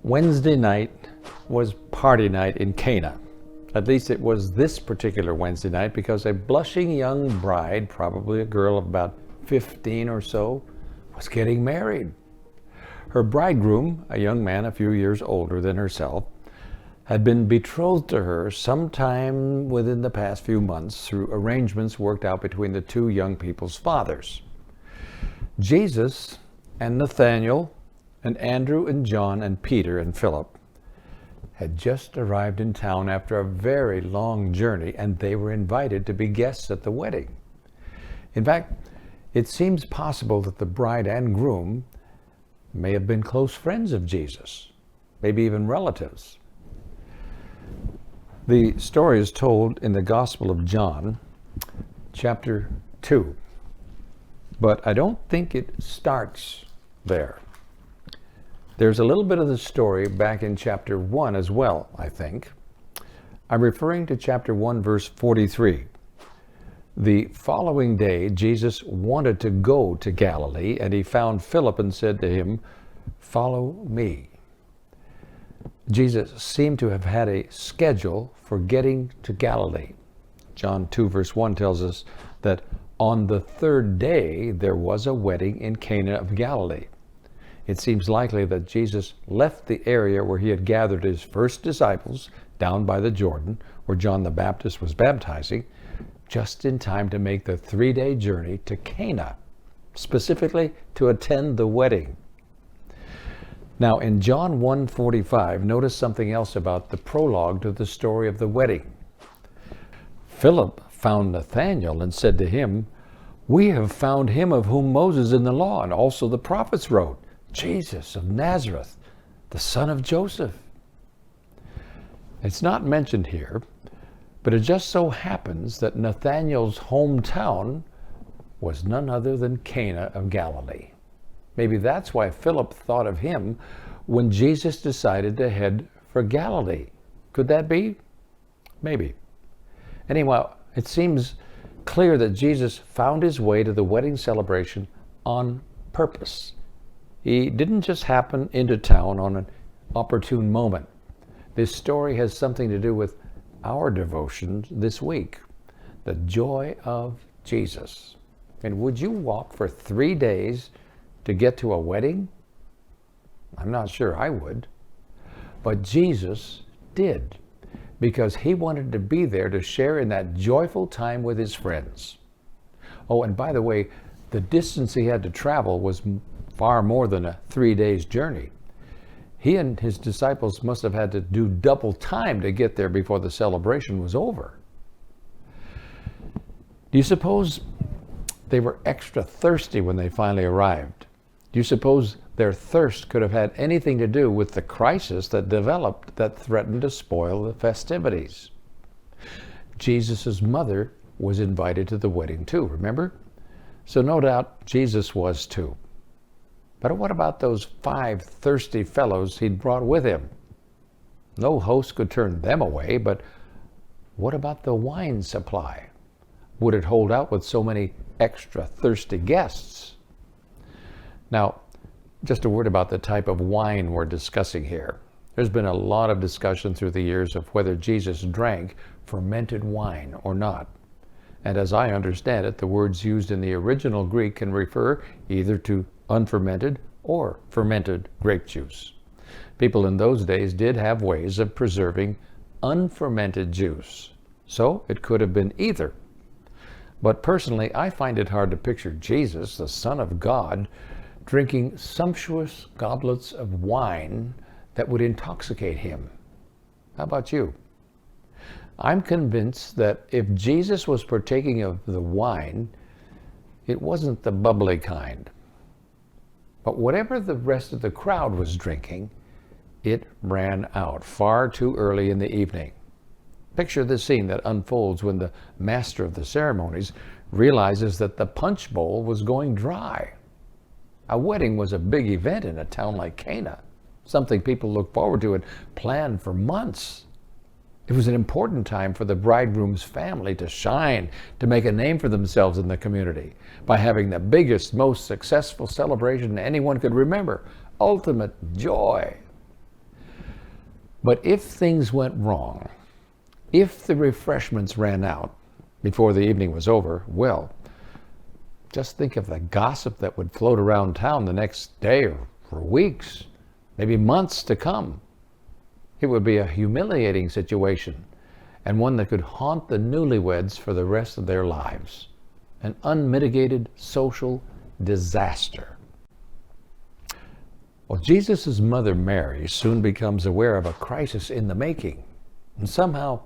Wednesday night was party night in Cana. At least it was this particular Wednesday night because a blushing young bride, probably a girl of about 15 or so, was getting married. Her bridegroom, a young man a few years older than herself, had been betrothed to her sometime within the past few months through arrangements worked out between the two young people's fathers. Jesus and Nathanael and Andrew and John and Peter and Philip had just arrived in town after a very long journey, and they were invited to be guests at the wedding. In fact, it seems possible that the bride and groom may have been close friends of Jesus, maybe even relatives. The story is told in the Gospel of John, chapter 2, but I don't think it starts there. There's a little bit of the story back in chapter 1 as well, I think. I'm referring to chapter 1, verse 43. The following day, Jesus wanted to go to Galilee, and he found Philip and said to him, "Follow me." Jesus seemed to have had a schedule for getting to Galilee. John 2, verse 1 tells us that on the third day, there was a wedding in Cana of Galilee. It seems likely that Jesus left the area where he had gathered his first disciples down by the Jordan, where John the Baptist was baptizing, just in time to make the 3-day journey to Cana, specifically to attend the wedding. Now in John 1:45, notice something else about the prologue to the story of the wedding. Philip found Nathanael and said to him, "We have found him of whom Moses in the law and also the prophets wrote, Jesus of Nazareth, the son of Joseph." It's not mentioned here, but it just so happens that Nathanael's hometown was none other than Cana of Galilee. Maybe that's why Philip thought of him when Jesus decided to head for Galilee. Could that be? Maybe. Anyway, it seems clear that Jesus found his way to the wedding celebration on purpose. He didn't just happen into town on an opportune moment. This story has something to do with our devotions this week, the joy of Jesus. And would you walk for 3 days to get to a wedding? I'm not sure I would. But Jesus did, because he wanted to be there to share in that joyful time with his friends. Oh, and by the way, the distance he had to travel was far more than a 3 days journey. He and his disciples must have had to do double time to get there before the celebration was over. Do you suppose they were extra thirsty when they finally arrived? Do you suppose their thirst could have had anything to do with the crisis that developed that threatened to spoil the festivities? Jesus' mother was invited to the wedding too, remember? So no doubt Jesus was too. But what about those 5 thirsty fellows he'd brought with him? No host could turn them away, but what about the wine supply? Would it hold out with so many extra thirsty guests? Now, just a word about the type of wine we're discussing here. There's been a lot of discussion through the years of whether Jesus drank fermented wine or not. And as I understand it, the words used in the original Greek can refer either to unfermented or fermented grape juice. People in those days did have ways of preserving unfermented juice, so it could have been either. But personally, I find it hard to picture Jesus, the Son of God, drinking sumptuous goblets of wine that would intoxicate him. How about you? I'm convinced that if Jesus was partaking of the wine, it wasn't the bubbly kind. But whatever the rest of the crowd was drinking, it ran out far too early in the evening. Picture the scene that unfolds when the master of the ceremonies realizes that the punch bowl was going dry. A wedding was a big event in a town like Cana, something people looked forward to and planned for months. It was an important time for the bridegroom's family to shine, to make a name for themselves in the community by having the biggest, most successful celebration anyone could remember. Ultimate joy. But if things went wrong, if the refreshments ran out before the evening was over, well, just think of the gossip that would float around town the next day or for weeks, maybe months to come. It would be a humiliating situation, and one that could haunt the newlyweds for the rest of their lives. An unmitigated social disaster. Well, Jesus' mother Mary soon becomes aware of a crisis in the making. And somehow,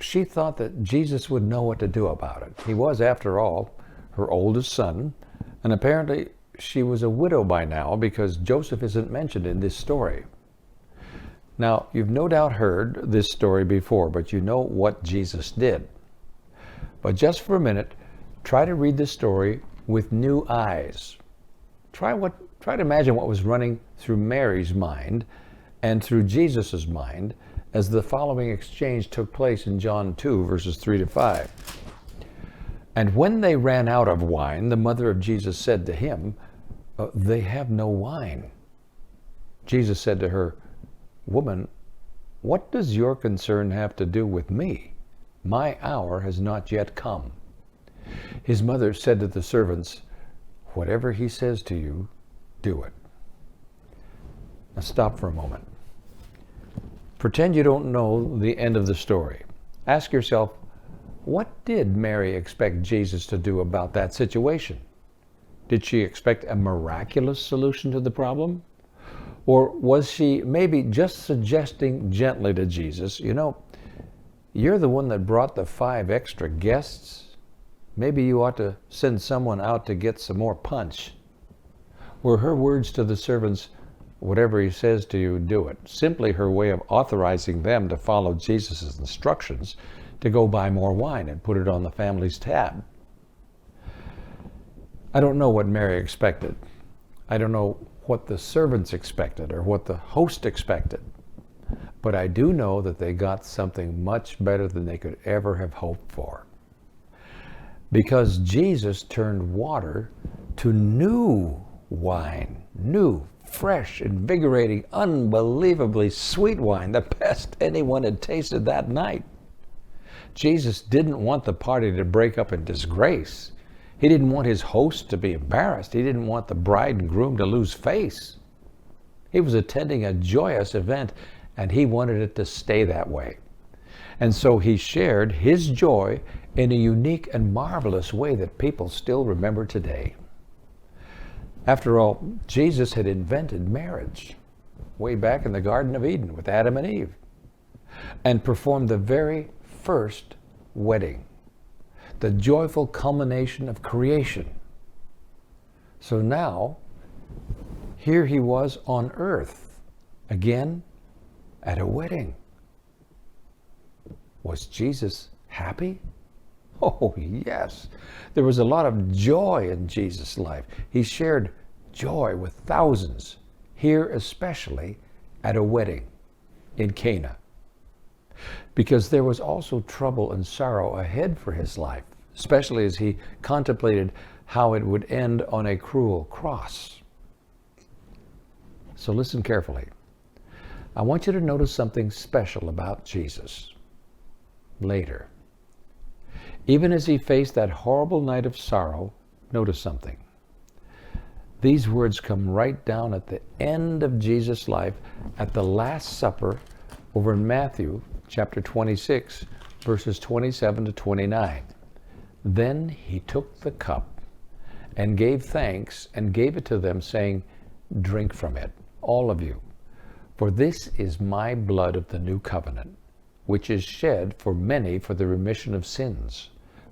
she thought that Jesus would know what to do about it. He was, after all, her oldest son, and apparently she was a widow by now because Joseph isn't mentioned in this story. Now, you've no doubt heard this story before, but you know what Jesus did. But just for a minute, try to read this story with new eyes. Try to imagine what was running through Mary's mind and through Jesus' mind as the following exchange took place in John 2, verses 3 to 5. And when they ran out of wine, the mother of Jesus said to him, "They have no wine." Jesus said to her, "Woman, what does your concern have to do with me? My hour has not yet come." His mother said to the servants, "Whatever he says to you, do it." Now stop for a moment. Pretend you don't know the end of the story. Ask yourself, what did Mary expect Jesus to do about that situation? Did she expect a miraculous solution to the problem? Or was she maybe just suggesting gently to Jesus, you're the one that brought the 5 extra guests. Maybe you ought to send someone out to get some more punch. Were her words to the servants, "Whatever he says to you, do it," simply her way of authorizing them to follow Jesus' instructions to go buy more wine and put it on the family's tab? I don't know what Mary expected. I don't know what the servants expected or what the host expected. But I do know that they got something much better than they could ever have hoped for. Because Jesus turned water to new wine, new, fresh, invigorating, unbelievably sweet wine, the best anyone had tasted that night. Jesus didn't want the party to break up in disgrace. He didn't want his host to be embarrassed. He didn't want the bride and groom to lose face. He was attending a joyous event, and he wanted it to stay that way. And so he shared his joy in a unique and marvelous way that people still remember today. After all, Jesus had invented marriage way back in the Garden of Eden with Adam and Eve, and performed the very first wedding, the joyful culmination of creation. So now, here he was on earth, again at a wedding. Was Jesus happy? Oh, yes. There was a lot of joy in Jesus' life. He shared joy with thousands, here especially at a wedding in Cana. Because there was also trouble and sorrow ahead for his life, especially as he contemplated how it would end on a cruel cross. So listen carefully. I want you to notice something special about Jesus later. Even as he faced that horrible night of sorrow, notice something. These words come right down at the end of Jesus' life at the Last Supper over in Matthew chapter 26, verses 27 to 29. Then he took the cup and gave thanks and gave it to them, saying, "Drink from it, all of you, for this is my blood of the new covenant, which is shed for many for the remission of sins.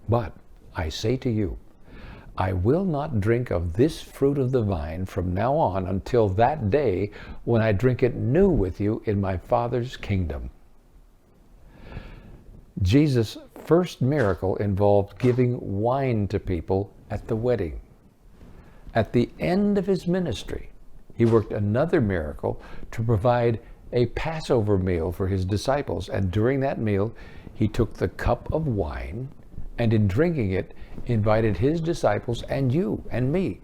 But I say to you, I will not drink of this fruit of the vine from now on until that day when I drink it new with you in my Father's kingdom." Jesus' first miracle involved giving wine to people at the wedding. At the end of his ministry, he worked another miracle to provide a Passover meal for his disciples. And during that meal, he took the cup of wine and in drinking it, invited his disciples and you and me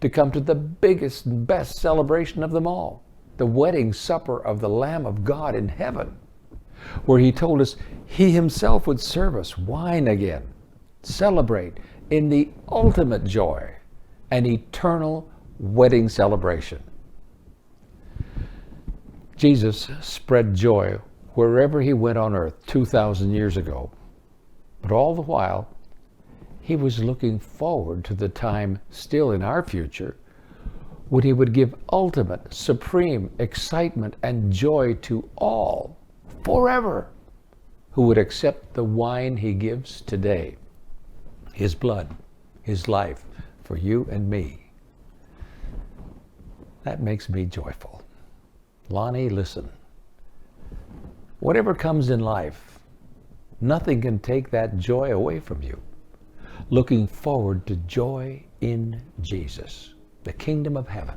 to come to the biggest and best celebration of them all, the wedding supper of the Lamb of God in heaven, where he told us he himself would serve us wine again, celebrate in the ultimate joy, an eternal wedding celebration. Jesus spread joy wherever he went on earth 2,000 years ago, but all the while, he was looking forward to the time still in our future when he would give ultimate, supreme excitement and joy to all forever who would accept the wine he gives today, his blood, his life for you and me. That makes me joyful. Lonnie, listen. Whatever comes in life, nothing can take that joy away from you. Looking forward to joy in Jesus, the kingdom of heaven.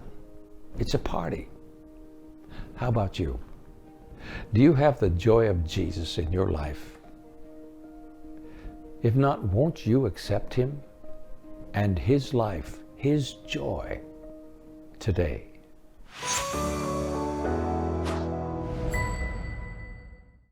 It's a party. How about you? Do you have the joy of Jesus in your life? If not, won't you accept him and his life, his joy today?